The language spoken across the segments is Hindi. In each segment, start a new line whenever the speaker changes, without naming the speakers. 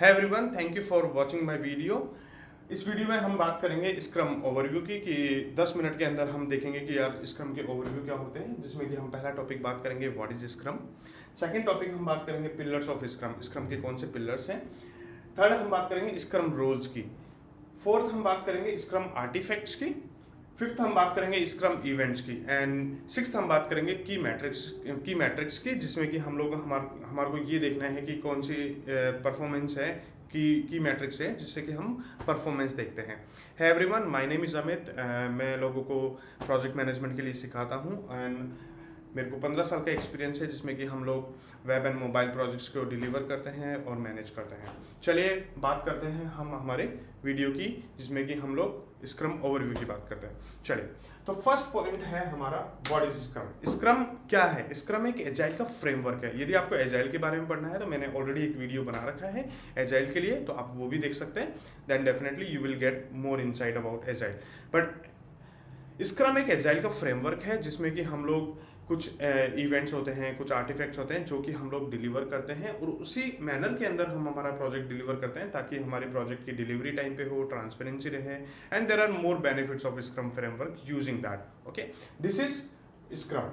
है everyone, thank you for watching my video. इस वीडियो में हम बात करेंगे स्क्रम ओवरव्यू की कि 10 मिनट के अंदर हम देखेंगे कि यार स्क्रम के ओवरव्यू क्या होते हैं, जिसमें कि हम पहला टॉपिक बात करेंगे what is scrum. Second topic हम बात करेंगे पिलर्स ऑफ स्क्रम, स्क्रम के कौन से पिलर्स हैं। थर्ड हम बात करेंगे स्क्रम रोल्स की। फोर्थ हम बात करेंगे स्क्रम आर्टिफैक्ट्स की। फिफ्थ हम बात करेंगे स्क्रम इवेंट्स की एंड सिक्स्थ हम बात करेंगे की मैट्रिक्स की, जिसमें कि हम लोग हमारे को ये देखना है कि कौन सी परफॉर्मेंस है की मैट्रिक्स है जिससे कि हम परफॉर्मेंस देखते हैं। है everyone, my name is Amit. मैं लोगों को प्रोजेक्ट मैनेजमेंट के लिए सिखाता हूँ एंड मेरे को 15 साल का एक्सपीरियंस है, जिसमें कि हम लोग वेब एंड मोबाइल प्रोजेक्ट्स को डिलीवर करते हैं और मैनेज करते हैं। चलिए बात करते हैं हम हमारे वीडियो की, जिसमें कि हम लोग स्क्रम ओवरव्यू की बात करते हैं। चलिए, तो फर्स्ट पॉइंट है हमारा व्हाट इज स्क्रम। स्क्रम क्या है? स्क्रम एक एजाइल का फ्रेमवर्क है। यदि आपको एजाइल के बारे में पढ़ना है तो मैंने ऑलरेडी एक वीडियो बना रखा है एजाइल के लिए, तो आप वो भी देख सकते हैं। Then definitely you will get more insight about agile. But scrum एक एजाइल का फ्रेमवर्क है जिसमें कि हम लोग कुछ इवेंट्स होते हैं, कुछ आर्टिफैक्ट्स होते हैं जो कि हम लोग डिलीवर करते हैं और उसी मैनर के अंदर हम हमारा प्रोजेक्ट डिलीवर करते हैं ताकि हमारे प्रोजेक्ट की डिलीवरी टाइम पे हो, ट्रांसपेरेंसी रहे and there are more benefits of scrum framework using that. Okay, this is scrum.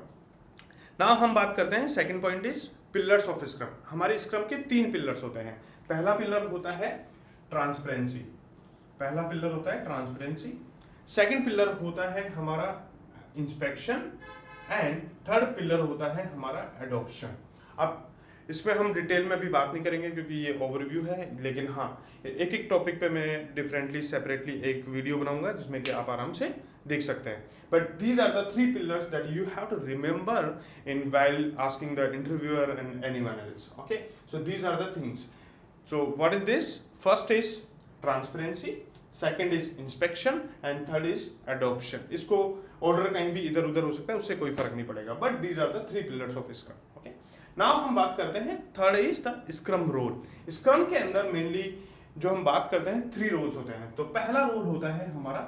Now हम बात करते हैं second point is pillars of scrum. हमारे स्क्रम के 3 पिलर्स होते हैं। पहला पिलर होता है ट्रांसपेरेंसी। सेकंड पिलर होता है हमारा इंस्पेक्शन एंड थर्ड पिलर होता है हमारा एडॉप्शन। अब इसमें हम डिटेल में भी बात नहीं करेंगे क्योंकि ये ओवरव्यू है, लेकिन हाँ एक एक टॉपिक पे मैं डिफरेंटली सेपरेटली एक वीडियो बनाऊंगा जिसमें कि आप आराम से देख सकते हैं। But these are the 3 pillars that you have to remember in while asking the interviewer and anyone else. Okay, so these are the things. So what is this? First is transparency, second is inspection and third is adoption. इसको ऑर्डर कहीं भी इधर उधर हो सकता है, उससे कोई फर्क नहीं पड़ेगा, but these are the 3 pillars of scrum. Okay, now हम बात करते हैं third is the scrum role. Scrum के अंदर मेनली जो हम बात करते हैं 3 रोल्स होते हैं। तो पहला रोल होता है हमारा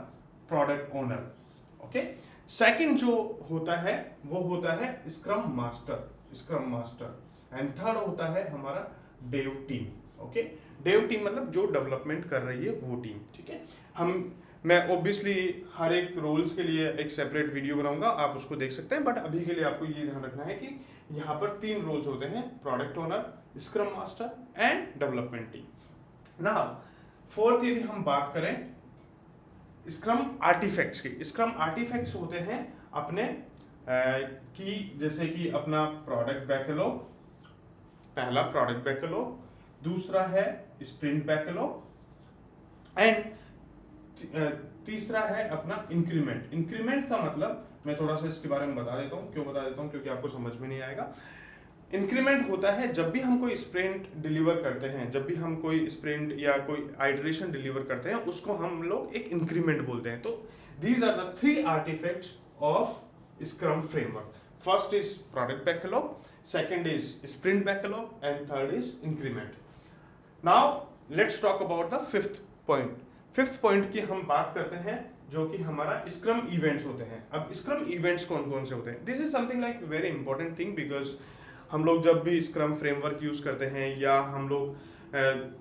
प्रोडक्ट ओनर। ओके, सेकंड जो होता है वो होता है स्क्रम मास्टर एंड थर्ड होता है हमारा Dave team. Okay, Dave team मतलब जो डेवलपमेंट कर रही है वो टीम। ठीक है, मैं ऑब्वियसली हर एक रोल्स के लिए एक सेपरेट वीडियो बनाऊंगा, आप उसको देख सकते हैं। बट अभी के लिए आपको ये ध्यान रखना है कि यहाँ पर 3 रोल्स होते हैं, product owner, scrum master and development team. ना फोर्थ यदि हम बात करें स्क्रम आर्टिफैक्ट्स की, स्क्रम आर्टिफैक्ट्स होते हैं अपने की जैसे कि अपना प्रोडक्ट बैकलॉग, पहला प्रोडक्ट बैकलॉग, दूसरा है स्प्रिंट बैकलॉग एंड तीसरा है अपना इंक्रीमेंट। इंक्रीमेंट का मतलब मैं थोड़ा सा इसके बारे में बता देता हूँ। क्यों बता देता हूँ? क्योंकि आपको समझ में नहीं आएगा। इंक्रीमेंट होता है जब भी हम कोई स्प्रिंट डिलीवर करते हैं, जब भी हम कोई स्प्रिंट या कोई आइटरेशन डिलीवर करते हैं, उसको हम लोग एक इंक्रीमेंट बोलते हैं। तो these are the 3 artifacts of scrum framework. First is product backlog, second is sprint backlog and third is increment. Now let's talk about the fifth point. Fifth point की हम बात करते हैं जो कि हमारा स्क्रम इवेंट्स होते हैं। अब स्क्रम इवेंट्स कौन कौन से होते हैं? This is something like very important thing, because हम लोग जब भी स्क्रम फ्रेमवर्क यूज करते हैं या हम लोग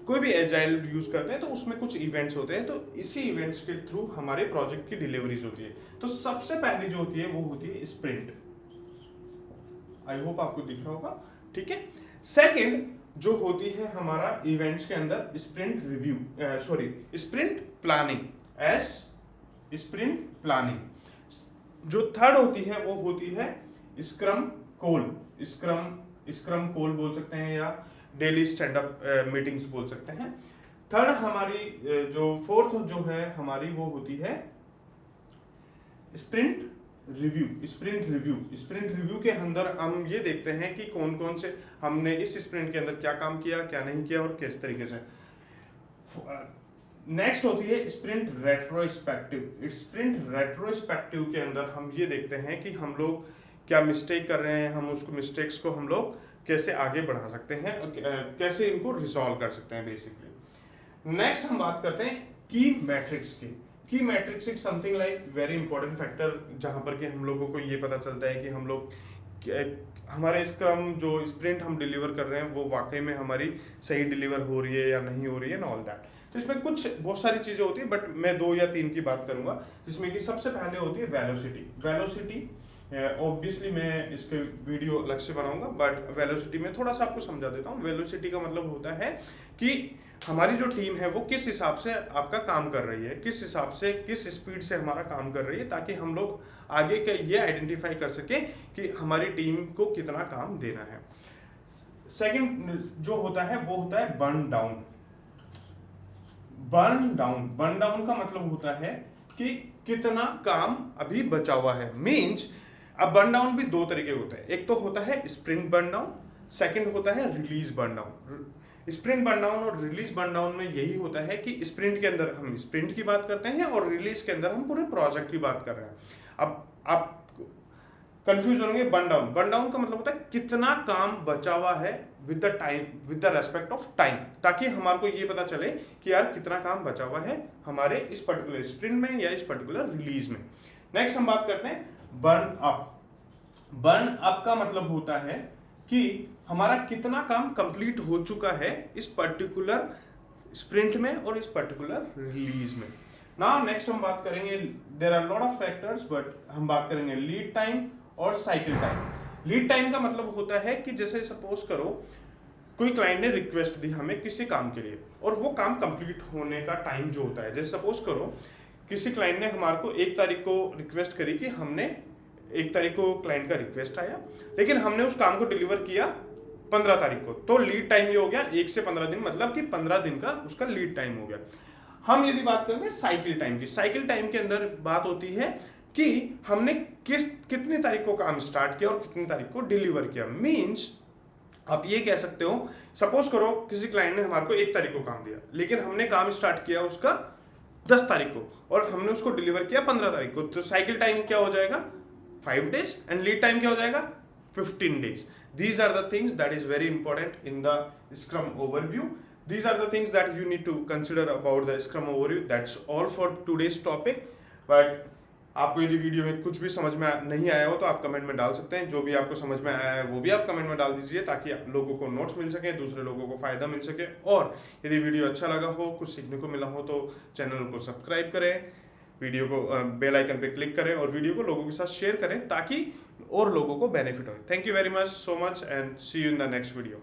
कोई भी एजाइल यूज करते हैं तो उसमें कुछ इवेंट्स होते हैं। तो इसी इवेंट्स के थ्रू हमारे प्रोजेक्ट की डिलीवरीज होती है। तो सबसे पहली जो होती है वो होती है स्प्रिंट। आई होप आपको दिख रहा होगा। ठीक है, सेकेंड जो होती है हमारा इवेंट्स के अंदर sprint review, sprint planning, sprint planning. जो थर्ड होती है वो होती है स्क्रम कोल, स्क्रम कोल बोल सकते हैं या डेली स्टैंड अप मीटिंग्स बोल सकते हैं। थर्ड हमारी जो फोर्थ जो है हमारी वो होती है स्प्रिंट रिव्यू के अंदर हम ये देखते हैं कि कौन कौन से हमने इस स्प्रिंट के अंदर क्या काम किया, क्या नहीं किया और किस तरीके से। नेक्स्ट होती है स्प्रिंट रेट्रोस्पेक्टिव के अंदर हम ये देखते हैं कि हम लोग क्या मिस्टेक कर रहे हैं, हम उसको मिस्टेक्स को हम लोग कैसे आगे बढ़ा सकते हैं और कैसे इनको रिजॉल्व कर सकते हैं बेसिकली। नेक्स्ट हम बात करते हैं की मैट्रिक्स की। की matrix is something like very important factor, जहां पर कि हम लोगों को ये पता चलता है कि हम लोग हमारे स्क्रम जो स्प्रिंट हम डिलीवर कर रहे हैं वो वाकई में हमारी सही डिलीवर हो रही है या नहीं हो रही है, एंड ऑल दैट। तो इसमें कुछ बहुत सारी चीज़ें होती है, बट मैं 2 या 3 की बात करूंगा, जिसमें कि सबसे पहले होती है वेलोसिटी। ऑब्वियसली मैं इसके वीडियो अलग से बनाऊंगा, बट वेलोसिटी में थोड़ा सा आपको समझा देता हूँ। वेलोसिटी का मतलब होता है कि हमारी जो टीम है वो किस हिसाब से आपका काम कर रही है, किस हिसाब से, किस स्पीड से हमारा काम कर रही है, ताकि हम लोग आगे का ये आइडेंटिफाई कर सके कि हमारी टीम को कितना काम देना है। सेकंड जो होता है वो होता है बर्न डाउन का मतलब होता है कि कितना काम अभी बचा हुआ है। मींस अब बर्न डाउन भी 2 तरीके होते हैं, एक तो होता है स्प्रिंट बर्न डाउन, सेकंड होता है release burn down. Sprint burn down और रिलीज बर्न डाउन में यही होता है कि स्प्रिंट के अंदर हम स्प्रिंट की बात करते हैं और रिलीज के अंदर हम पूरे प्रोजेक्ट की बात कर रहे हैं। अब आप कंफ्यूज होंगे। बर्न डाउन का मतलब होता है कितना काम बचा हुआ है with the respect of time, ताकि हमारे को ये पता चले कि यार कितना काम बचा हुआ है हमारे इस पर्टिकुलर स्प्रिंट में या इस पर्टिकुलर रिलीज में। नेक्स्ट हम बात करते हैं बर्न अप का मतलब होता है कि हमारा कितना काम कंप्लीट हो चुका है इस पर्टिकुलर स्प्रिंट में और इस पर्टिकुलर रिलीज में। नाउ नेक्स्ट हम बात करेंगे, there are lot of factors, but हम बात करेंगे लीड टाइम और साइकिल टाइम। लीड टाइम का मतलब होता है कि जैसे सपोज करो कोई क्लाइंट ने रिक्वेस्ट दी हमें किसी काम के लिए, और वो काम कंप्लीट होने का टाइम जो होता है, जैसे सपोज करो किसी क्लाइंट ने हमारे को 1 तारीख को रिक्वेस्ट करी कि हमने 1 तारीख को क्लाइंट का रिक्वेस्ट आया, लेकिन हमने उस काम को डिलीवर किया 15 तारीख को, तो लीड टाइम ये हो गया 1 से 15 दिन, मतलब कि 15 दिन का उसका लीड टाइम हो गया। हम यदि बात करेंगे साइकिल टाइम की, साइकिल टाइम के अंदर बात होती है कि हमने कितनी तारीख को काम स्टार्ट किया और कितनी तारीख को डिलीवर किया। मींस आप ये कह सकते हो, सपोज करो किसी क्लाइंट ने हमारे को 1 तारीख को काम दिया, लेकिन हमने काम स्टार्ट किया उसका 10 तारीख को और हमने उसको डिलीवर किया 15 तारीख को, तो साइकिल टाइम क्या हो जाएगा 5 days, एंड लीड टाइम क्या हो जाएगा 15 days। These are the things that is very important in the Scrum overview. These are the things that you need to consider about the Scrum overview. That's all for today's topic. But आपको यदि वीडियो में कुछ भी समझ में नहीं आया हो तो आप कमेंट में डाल सकते हैं। जो भी आपको समझ में आया है वो भी आप कमेंट में डाल दीजिए, ताकि लोगों को नोट्स मिल सके, दूसरे लोगों को फायदा मिल सके। और यदि वीडियो अच्छा लगा हो, कुछ सीखने को मिला हो, तो चैनल को सब्सक्राइब करें, वीडियो को बेल आइकन पे क्लिक करें और वीडियो को लोगों के साथ शेयर करें, ताकि और लोगों को बेनिफिट हो। Thank you very much, so much, and see you in the next video.